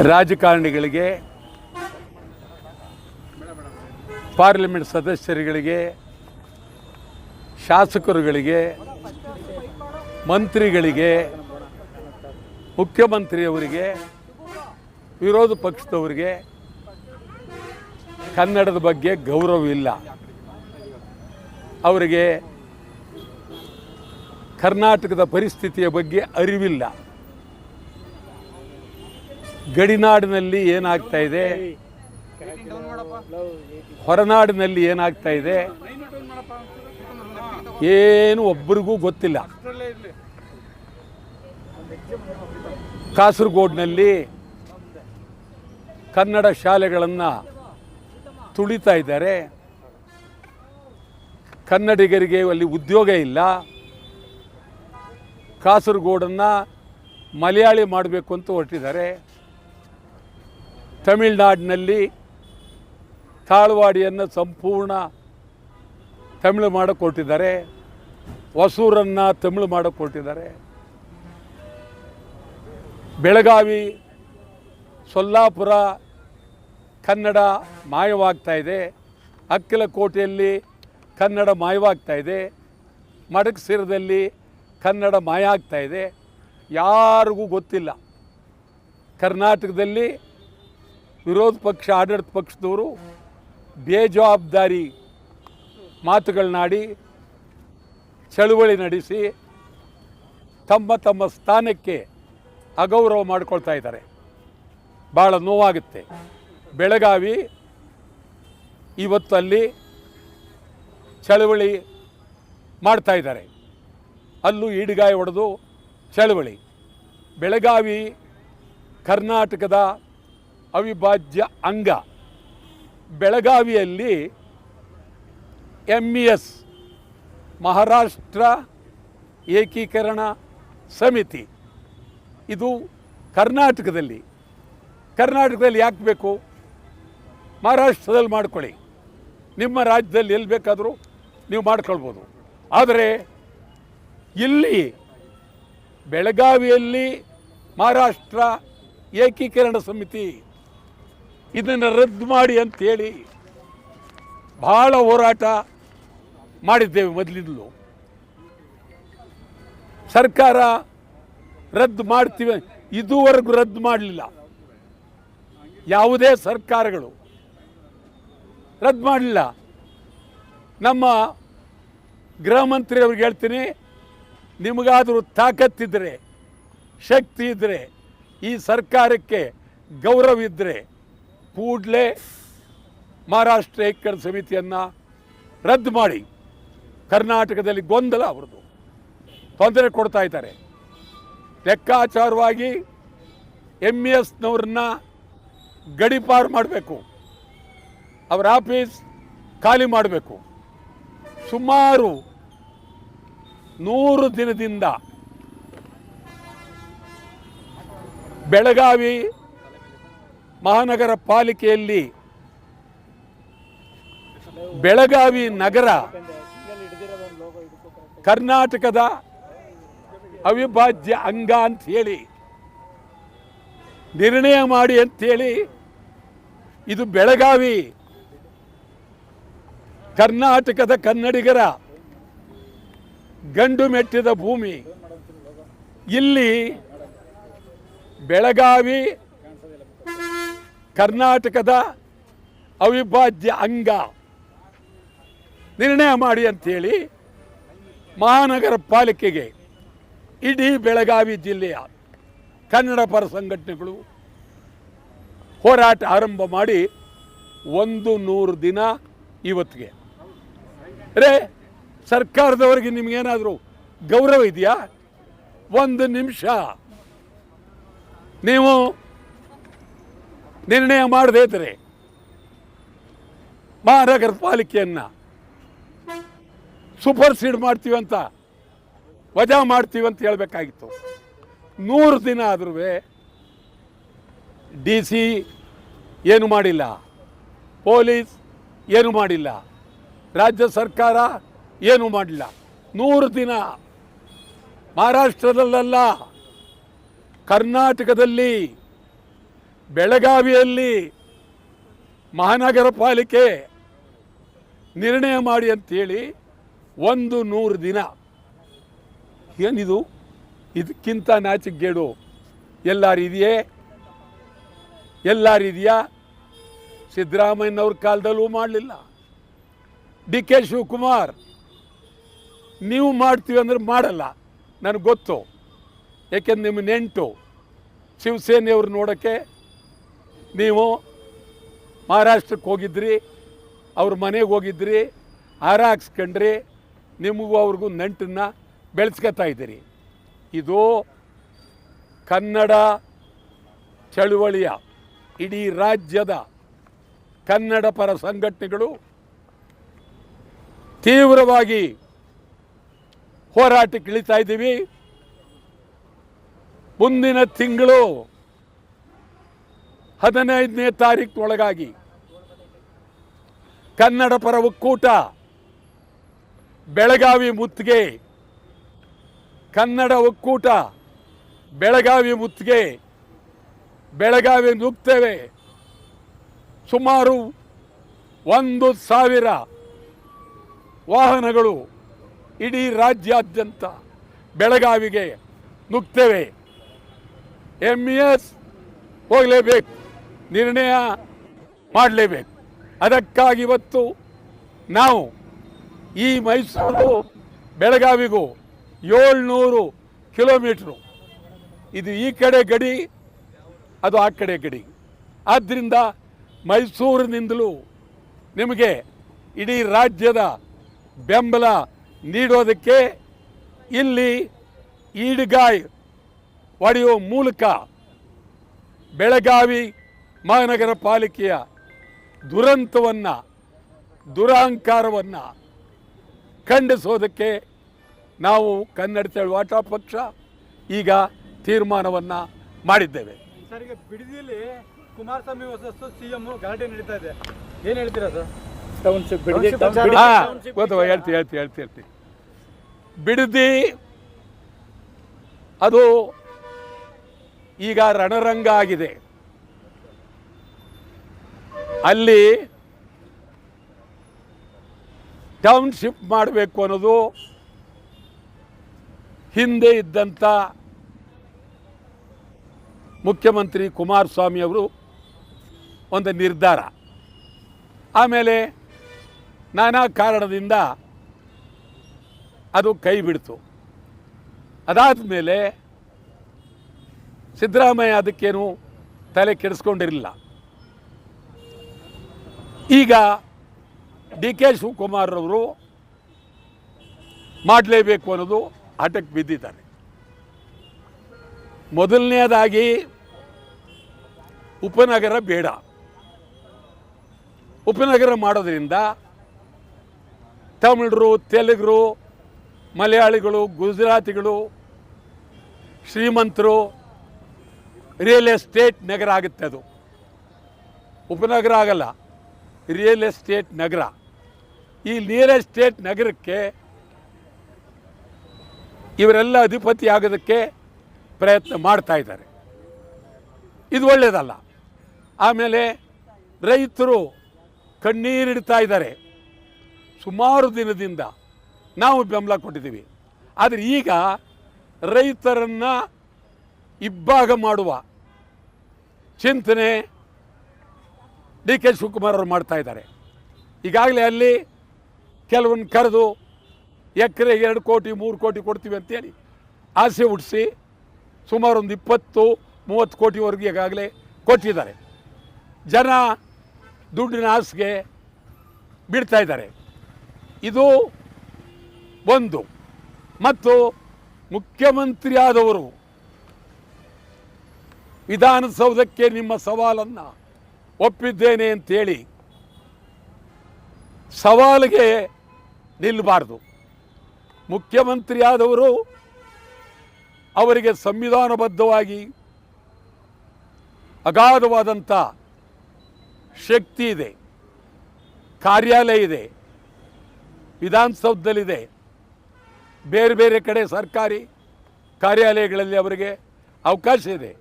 ರಾಜಕಾರಣಿಗಳಿಗೆ, ಪಾರ್ಲಿಮೆಂಟ್ ಸದಸ್ಯರುಗಳಿಗೆ, ಶಾಸಕರುಗಳಿಗೆ, ಮಂತ್ರಿಗಳಿಗೆ, ಮುಖ್ಯಮಂತ್ರಿಯವರಿಗೆ, ವಿರೋಧ ಪಕ್ಷದವರಿಗೆ ಕನ್ನಡದ ಬಗ್ಗೆ ಗೌರವವಿಲ್ಲ. ಅವರಿಗೆ ಕರ್ನಾಟಕದ ಪರಿಸ್ಥಿತಿಯ ಬಗ್ಗೆ ಅರಿವಿಲ್ಲ. ಗಡಿನಾಡಿನಲ್ಲಿ ಏನಾಗ್ತಾ ಇದೆ, ಹೊರನಾಡಿನಲ್ಲಿ ಏನಾಗ್ತಾ ಇದೆ ಏನು ಒಬ್ಬರಿಗೂ ಗೊತ್ತಿಲ್ಲ. ಕಾಸರಗೋಡಿನಲ್ಲಿ ಕನ್ನಡ ಶಾಲೆಗಳನ್ನು ತುಳಿತಾ ಇದ್ದಾರೆ. ಕನ್ನಡಿಗರಿಗೆ ಅಲ್ಲಿ ಉದ್ಯೋಗ ಇಲ್ಲ. ಕಾಸರಗೋಡನ್ನು ಮಲಯಾಳಿ ಮಾಡಬೇಕು ಅಂತ ಹೊರಟಿದ್ದಾರೆ. ತಮಿಳುನಾಡಿನಲ್ಲಿ ಕಾಳವಾಡಿಯನ್ನು ಸಂಪೂರ್ಣ ತಮಿಳು ಮಾಡೋಕ್ಕೆ ಹೊರಟಿದ್ದಾರೆ. ಹೊಸೂರನ್ನು ತಮಿಳು ಮಾಡೋಕ್ಕೆ ಹೊರಟಿದ್ದಾರೆ. ಬೆಳಗಾವಿ, ಸೊಲ್ಲಾಪುರ ಕನ್ನಡ ಮಾಯವಾಗ್ತಾ ಇದೆ. ಅಕ್ಕಲಕೋಟೆಯಲ್ಲಿ ಕನ್ನಡ ಮಾಯವಾಗ್ತಾ ಇದೆ. ಮಡಕಸಿರದಲ್ಲಿ ಕನ್ನಡ ಮಾಯ ಆಗ್ತಾ ಇದೆ. ಯಾರಿಗೂ ಗೊತ್ತಿಲ್ಲ. ಕರ್ನಾಟಕದಲ್ಲಿ ವಿರೋಧ ಪಕ್ಷ, ಆಡಳಿತ ಪಕ್ಷದವರು ಬೇಜವಾಬ್ದಾರಿ ಮಾತುಗಳನ್ನಾಡಿ ಚಳುವಳಿ ನಡೆಸಿ ತಮ್ಮ ತಮ್ಮ ಸ್ಥಾನಕ್ಕೆ ಅಗೌರವ ಮಾಡಿಕೊಳ್ತಾ ಇದ್ದಾರೆ. ಭಾಳ ನೋವಾಗುತ್ತೆ. ಬೆಳಗಾವಿ ಇವತ್ತು ಅಲ್ಲಿ ಚಳುವಳಿ ಮಾಡ್ತಾ ಇದ್ದಾರೆ. ಅಲ್ಲೂ ಈಡುಗಾಯ ಹೊಡೆದು ಚಳುವಳಿ. ಬೆಳಗಾವಿ ಕರ್ನಾಟಕದ ಅವಿಭಾಜ್ಯ ಅಂಗ. ಬೆಳಗಾವಿಯಲ್ಲಿ MES ಮಹಾರಾಷ್ಟ್ರ ಏಕೀಕರಣ ಸಮಿತಿ ಇದು ಕರ್ನಾಟಕದಲ್ಲಿ ಯಾಕೆ ಬೇಕು? ಮಹಾರಾಷ್ಟ್ರದಲ್ಲಿ ಮಾಡ್ಕೊಳ್ಳಿ, ನಿಮ್ಮ ರಾಜ್ಯದಲ್ಲಿ ಎಲ್ಲಿ ಬೇಕಾದರೂ ನೀವು ಮಾಡ್ಕೊಳ್ಬೋದು. ಆದರೆ ಇಲ್ಲಿ ಬೆಳಗಾವಿಯಲ್ಲಿ ಮಹಾರಾಷ್ಟ್ರ ಏಕೀಕರಣ ಸಮಿತಿ ಇದನ್ನು ರದ್ದು ಮಾಡಿ ಅಂತೇಳಿ ಭಾಳ ಹೋರಾಟ ಮಾಡಿದ್ದೇವೆ. ಮೊದಲಿಂದಲೂ ಸರ್ಕಾರ ರದ್ದು ಮಾಡ್ತೀವಿ, ಇದುವರೆಗೂ ರದ್ದು ಮಾಡಲಿಲ್ಲ. ಯಾವುದೇ ಸರ್ಕಾರಗಳು ರದ್ದು ಮಾಡಲಿಲ್ಲ. ನಮ್ಮ ಗೃಹ ಮಂತ್ರಿ ಅವ್ರಿಗೆ ಹೇಳ್ತೀನಿ, ನಿಮಗಾದರೂ ತಾಕತ್ತಿದ್ದರೆ, ಶಕ್ತಿ ಇದ್ದರೆ, ಈ ಸರ್ಕಾರಕ್ಕೆ ಗೌರವ ಇದ್ದರೆ ಕೂಡಲೇ ಮಹಾರಾಷ್ಟ್ರ ಏಕೀಕರಣ ಸಮಿತಿಯನ್ನು ರದ್ದು ಮಾಡಿ. ಕರ್ನಾಟಕದಲ್ಲಿ ಗೊಂದಲ, ಅವ್ರದ್ದು ತೊಂದರೆ ಕೊಡ್ತಾ ಇದ್ದಾರೆ. ಲೆಕ್ಕಾಚಾರವಾಗಿ MESನವ್ರನ್ನ ಗಡಿಪಾರು ಮಾಡಬೇಕು, ಅವರ ಆಫೀಸ್ ಖಾಲಿ ಮಾಡಬೇಕು. ಸುಮಾರು 100 ದಿನದಿಂದ ಬೆಳಗಾವಿ ಮಹಾನಗರ ಪಾಲಿಕೆಯಲ್ಲಿ ಬೆಳಗಾವಿ ನಗರ ಕರ್ನಾಟಕದ ಅವಿಭಾಜ್ಯ ಅಂಗ ಅಂತ ಹೇಳಿ ನಿರ್ಣಯ ಮಾಡಿ ಅಂಥೇಳಿ, ಇದು ಬೆಳಗಾವಿ ಕರ್ನಾಟಕದ ಕನ್ನಡಿಗರ ಗಂಡು ಮೆಟ್ಟಿದ ಭೂಮಿ. ಇಲ್ಲಿ ಬೆಳಗಾವಿ ಕರ್ನಾಟಕದ ಅವಿಭಾಜ್ಯ ಅಂಗ ನಿರ್ಣಯ ಮಾಡಿ ಅಂಥೇಳಿ ಮಹಾನಗರ ಪಾಲಿಕೆಗೆ ಇಡೀ ಬೆಳಗಾವಿ ಜಿಲ್ಲೆಯ ಕನ್ನಡ ಪರ ಸಂಘಟನೆಗಳು ಹೋರಾಟ ಆರಂಭ ಮಾಡಿ 100 ದಿನ ಇವತ್ತಿಗೆ. ಸರ್ಕಾರದವರಿಗೆ ನಿಮಗೇನಾದರೂ ಗೌರವ ಇದೆಯಾ? ಒಂದು ನಿಮಿಷ ನೀವು ನಿರ್ಣಯ ಮಾಡದೇ ಇದ್ದರೆ ಮಹಾನಗರ ಪಾಲಿಕೆಯನ್ನು ಸೂಪರ್ ಸೀಡ್ ಮಾಡ್ತೀವಂತ, ವಜಾ ಮಾಡ್ತೀವಂತ ಹೇಳಬೇಕಾಗಿತ್ತು. 100 ದಿನ ಆದ್ರೂ DC ಏನು ಮಾಡಿಲ್ಲ, ಪೊಲೀಸ್ ಏನು ಮಾಡಿಲ್ಲ, ರಾಜ್ಯ ಸರ್ಕಾರ ಏನು ಮಾಡಲಿಲ್ಲ. 100 ದಿನ ಮಹಾರಾಷ್ಟ್ರದಲ್ಲ, ಕರ್ನಾಟಕದಲ್ಲಿ ಬೆಳಗಾವಿಯಲ್ಲಿ ಮಹಾನಗರ ಪಾಲಿಕೆ ನಿರ್ಣಯ ಮಾಡಿ ಅಂತೇಳಿ 100 ದಿನ. ಏನಿದು? ಇದಕ್ಕಿಂತ ನಾಚಿಕೆಗೇಡು ಎಲ್ಲಾರಿದೆಯೇ? ಎಲ್ಲಾರಿದೆಯಾ? ಸಿದ್ದರಾಮಯ್ಯನವ್ರ ಕಾಲದಲ್ಲೂ ಮಾಡಲಿಲ್ಲ. ಡಿ ಕೆ ಶಿವಕುಮಾರ್ ನೀವು ಮಾಡ್ತೀವಿ ಅಂದ್ರೆ ಮಾಡಲ್ಲ, ನನಗೆ ಗೊತ್ತು. ಯಾಕೆಂದ್ರೆ ನಿಮ್ಮ ನೆಂಟು ಶಿವಸೇನೆಯವ್ರು ನೋಡೋಕ್ಕೆ ನೀವು ಮಹಾರಾಷ್ಟ್ರಕ್ಕೆ ಹೋಗಿದ್ರಿ, ಅವ್ರ ಮನೆಗೆ ಹೋಗಿದ್ರಿ, ಹಾರ ಹಾಕ್ಸ್ಕೊಂಡ್ರಿ, ನಿಮಗೂ ಅವ್ರಿಗೂ ನಂಟನ್ನು ಬೆಳೆಸ್ಕೊತಾ ಇದ್ದೀರಿ. ಇದು ಕನ್ನಡ ಚಳುವಳಿಯ ಇಡೀ ರಾಜ್ಯದ ಕನ್ನಡ ಪರ ಸಂಘಟನೆಗಳು ತೀವ್ರವಾಗಿ ಹೋರಾಟಕ್ಕೆ ಇಳಿತಾ ಇದ್ದೀವಿ. ಮುಂದಿನ ತಿಂಗಳು 15ನೇ ತಾರೀಕಿನೊಳಗಾಗಿ ಕನ್ನಡ ಪರ ಒಕ್ಕೂಟ ಬೆಳಗಾವಿ ಮುತ್ತಿಗೆ, ಕನ್ನಡ ಒಕ್ಕೂಟ ಬೆಳಗಾವಿ ಮುತ್ತಿಗೆ, ಬೆಳಗಾವಿ ನುಗ್ತೇವೆ. ಸುಮಾರು 1,000 ವಾಹನಗಳು ಇಡೀ ರಾಜ್ಯಾದ್ಯಂತ ಬೆಳಗಾವಿಗೆ ನುಗ್ತೇವೆ. MES ಹೋಗಲೇಬೇಕು, ನಿರ್ಣಯ ಮಾಡಲೇಬೇಕು. ಅದಕ್ಕಾಗಿ ಇವತ್ತು ನಾವು ಈ ಮೈಸೂರು ಬೆಳಗಾವಿಗೂ 700 ಕಿಲೋಮೀಟ್ರು, ಇದು ಈ ಕಡೆ ಗಡಿ, ಅದು ಆ ಕಡೆ ಗಡಿ. ಆದ್ದರಿಂದ ಮೈಸೂರಿನಿಂದಲೂ ನಿಮಗೆ ಇಡೀ ರಾಜ್ಯದ ಬೆಂಬಲ ನೀಡೋದಕ್ಕೆ ಇಲ್ಲಿ ಈಡ್ಗಾಯ್ ಹೊಡೆಯುವ ಮೂಲಕ ಬೆಳಗಾವಿ ಮಹಾನಗರ ಪಾಲಿಕೆಯ ದುರಂತವನ್ನು, ದುರಹಂಕಾರವನ್ನು ಖಂಡಿಸೋದಕ್ಕೆ ನಾವು ಕನ್ನಡ ಚಳವಾಟ ಪಕ್ಷ ಈಗ ತೀರ್ಮಾನವನ್ನು ಮಾಡಿದ್ದೇವೆ. ಸರ್, ಈಗ ಬಿಡದಿಯಲ್ಲಿ ಕುಮಾರಸ್ವಾಮಿ ವರ್ಸಸ್ CM ಗಲಾಟೆ ನಡೀತಾ ಇದೆ, ಏನು ಹೇಳ್ತೀರಾ ಸರ್? ಗೊತ್ತು, ಹೇಳ್ತೀನಿ. ಬಿಡದಿ ಅದು ಈಗ ರಣರಂಗ ಆಗಿದೆ. ಅಲ್ಲಿ ಟೌನ್ಶಿಪ್ ಮಾಡಬೇಕು ಅನ್ನೋದು ಹಿಂದೆ ಇದ್ದಂಥ ಮುಖ್ಯಮಂತ್ರಿ ಕುಮಾರಸ್ವಾಮಿ ಅವರು ಒಂದು ನಿರ್ಧಾರ. ಆಮೇಲೆ ನಾನಾ ಕಾರಣದಿಂದ ಅದು ಕೈ ಬಿಡ್ತು. ಅದಾದ ಮೇಲೆ ಸಿದ್ದರಾಮಯ್ಯ ಅದಕ್ಕೇನು ತಲೆ ಕೆಡಿಸ್ಕೊಂಡಿರಲಿಲ್ಲ. ಈಗ ಡಿ ಕೆ ಶಿವಕುಮಾರ್ ಅವರು ಮಾಡಲೇಬೇಕು ಅನ್ನೋದು ಹಠಕ್ಕೆ ಬಿದ್ದಿದ್ದಾರೆ. ಮೊದಲನೇದಾಗಿ ಉಪನಗರ ಬೇಡ. ಉಪನಗರ ಮಾಡೋದ್ರಿಂದ ತಮಿಳರು, ತೆಲುಗರು, ಮಲಯಾಳಿಗಳು, ಗುಜರಾತಿಗಳು, ಶ್ರೀಮಂತರು, ರಿಯಲ್ ಎಸ್ಟೇಟ್ ನಗರ ಆಗುತ್ತೆ. ಅದು ಉಪನಗರ ಆಗಲ್ಲ, ರಿಯಲ್ ಎಸ್ಟೇಟ್ ನಗರ. ಈ ರಿಯಲ್ ಎಸ್ಟೇಟ್ ನಗರಕ್ಕೆ ಇವರೆಲ್ಲ ಅಧಿಪತಿ ಆಗೋದಕ್ಕೆ ಪ್ರಯತ್ನ ಮಾಡ್ತಾ ಇದ್ದಾರೆ. ಇದು ಒಳ್ಳೆಯದಲ್ಲ. ಆಮೇಲೆ ರೈತರು ಕಣ್ಣೀರಿಡ್ತಾ ಇದ್ದಾರೆ. ಸುಮಾರು ದಿನದಿಂದ ನಾವು ಬೆಂಬಲ ಕೊಟ್ಟಿದ್ದೀವಿ. ಆದರೆ ಈಗ ರೈತರನ್ನು ಇಬ್ಬಾಗ ಮಾಡುವ ಚಿಂತನೆ ಡಿ ಕೆ ಶಿವಕುಮಾರ್ ಅವರು ಮಾಡ್ತಾ ಇದ್ದಾರೆ. ಈಗಾಗಲೇ ಅಲ್ಲಿ ಕೆಲವೊಂದು ಕರೆದು ಎಕರೆಗೆ 2 ಕೋಟಿ 3 ಕೋಟಿ ಕೊಡ್ತೀವಿ ಅಂತೇಳಿ ಆಸೆ ಹುಟ್ಟಿಸಿ ಸುಮಾರು ಒಂದು 20-30 ಕೋಟಿವರೆಗೂ ಈಗಾಗಲೇ ಕೊಟ್ಟಿದ್ದಾರೆ. ಜನ ದುಡ್ಡಿನ ಆಸೆಗೆ ಬಿಡ್ತಾ ಇದ್ದಾರೆ. ಇದು ಒಂದು. ಮತ್ತು ಮುಖ್ಯಮಂತ್ರಿ ಆದವರು ವಿಧಾನಸೌಧಕ್ಕೆ ನಿಮ್ಮ ಸವಾಲನ್ನು ಒಪ್ಪಿದ್ದೇನೆ ಅಂತೇಳಿ ಸವಾಲಿಗೆ ನಿಲ್ಲಬಾರ್ದು. ಮುಖ್ಯಮಂತ್ರಿ ಆದವರು ಅವರಿಗೆ ಸಂವಿಧಾನಬದ್ಧವಾಗಿ ಅಗಾಧವಾದಂಥ ಶಕ್ತಿ ಇದೆ, ಕಾರ್ಯಾಲಯ ಇದೆ, ವಿಧಾನಸೌಧದಲ್ಲಿದೆ, ಬೇರೆ ಬೇರೆ ಕಡೆ ಸರ್ಕಾರಿ ಕಾರ್ಯಾಲಯಗಳಲ್ಲಿ ಅವರಿಗೆ ಅವಕಾಶ ಇದೆ.